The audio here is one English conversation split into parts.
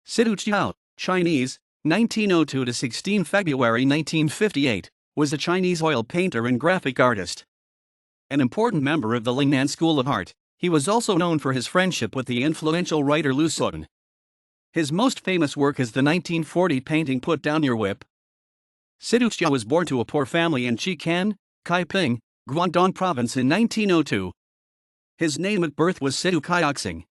Situ Qiao, Chinese, 1902 to 16 February 1958, was a Chinese oil painter and graphic artist. An important member of the Lingnan School of Art, he was also known for his friendship with the influential writer Lu Xun. His most famous work is the 1940 painting Put Down Your Whip. Situ Qiao was born to a poor family in Qikan, Kaiping, Guangdong Province in 1902. His name at birth was Situ Qiao.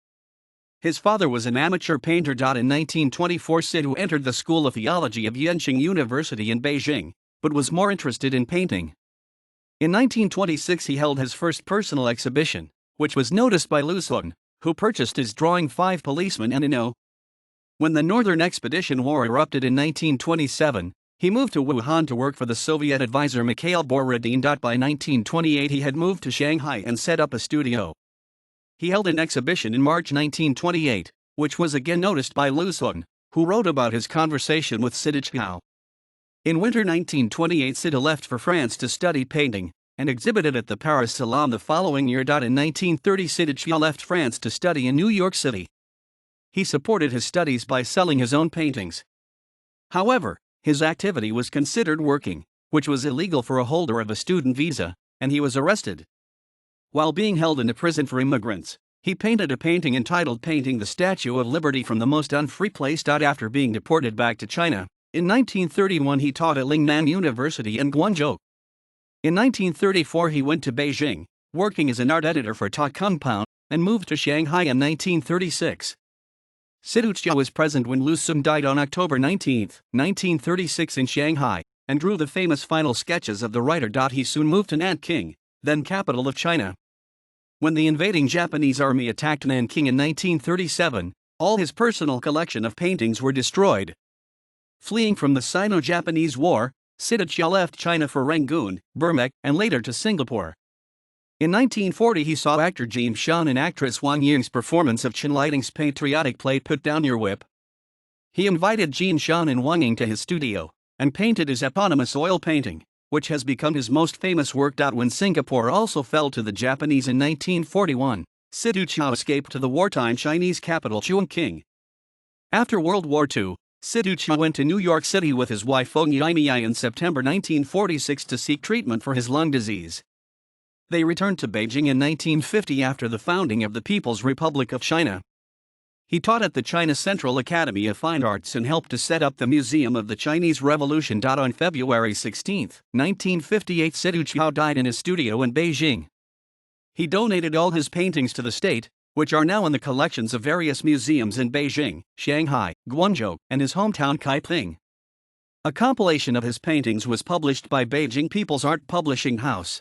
His father was an amateur painter. In 1924, Situ entered the School of Theology of Yenching University in Beijing, but was more interested in painting. In 1926, he held his first personal exhibition, which was noticed by Lu Xun, who purchased his drawing Five Policemen and a. When the Northern Expedition War erupted in 1927, he moved to Wuhan to work for the Soviet advisor Mikhail Borodin. By 1928, he had moved to Shanghai and set up a studio. He held an exhibition in March 1928, which was again noticed by Lu Xun, who wrote about his conversation with Situ Qiao. In winter 1928, Situ left for France to study painting, and exhibited at the Paris Salon the following year. In 1930, Situ Qiao left France to study in New York City. He supported his studies by selling his own paintings. However, his activity was considered working, which was illegal for a holder of a student visa, and he was arrested. While being held in a prison for immigrants, he painted a painting entitled Painting the Statue of Liberty from the Most Unfree Place. After being deported back to China, in 1931 he taught at Lingnan University in Guangzhou. In 1934 he went to Beijing, working as an art editor for Ta Compound, and moved to Shanghai in 1936. Situ Qiao was present when Lu Xun died on October 19, 1936 in Shanghai, and drew the famous final sketches of the writer. He soon moved to Nanking, then capital of China. When the invading Japanese army attacked Nanking in 1937, all his personal collection of paintings were destroyed. Fleeing from the Sino-Japanese War, Situ Qiao left China for Rangoon, Burma, and later to Singapore. In 1940 he saw actor Lu Xun and actress Wang Ying's performance of Chen Liting's patriotic play Put Down Your Whip. He invited Lu Xun and Wang Ying to his studio, and painted his eponymous oil painting, which has become his most famous work. When Singapore also fell to the Japanese in 1941, Situ Qiao escaped to the wartime Chinese capital Chongqing. After World War II, Situ Qiao went to New York City with his wife Feng Yimei in September 1946 to seek treatment for his lung disease. They returned to Beijing in 1950 after the founding of the People's Republic of China. He taught at the China Central Academy of Fine Arts and helped to set up the Museum of the Chinese Revolution. On February 16, 1958, Situ Qiao died in his studio in Beijing. He donated all his paintings to the state, which are now in the collections of various museums in Beijing, Shanghai, Guangzhou, and his hometown Kaiping. A compilation of his paintings was published by Beijing People's Art Publishing House.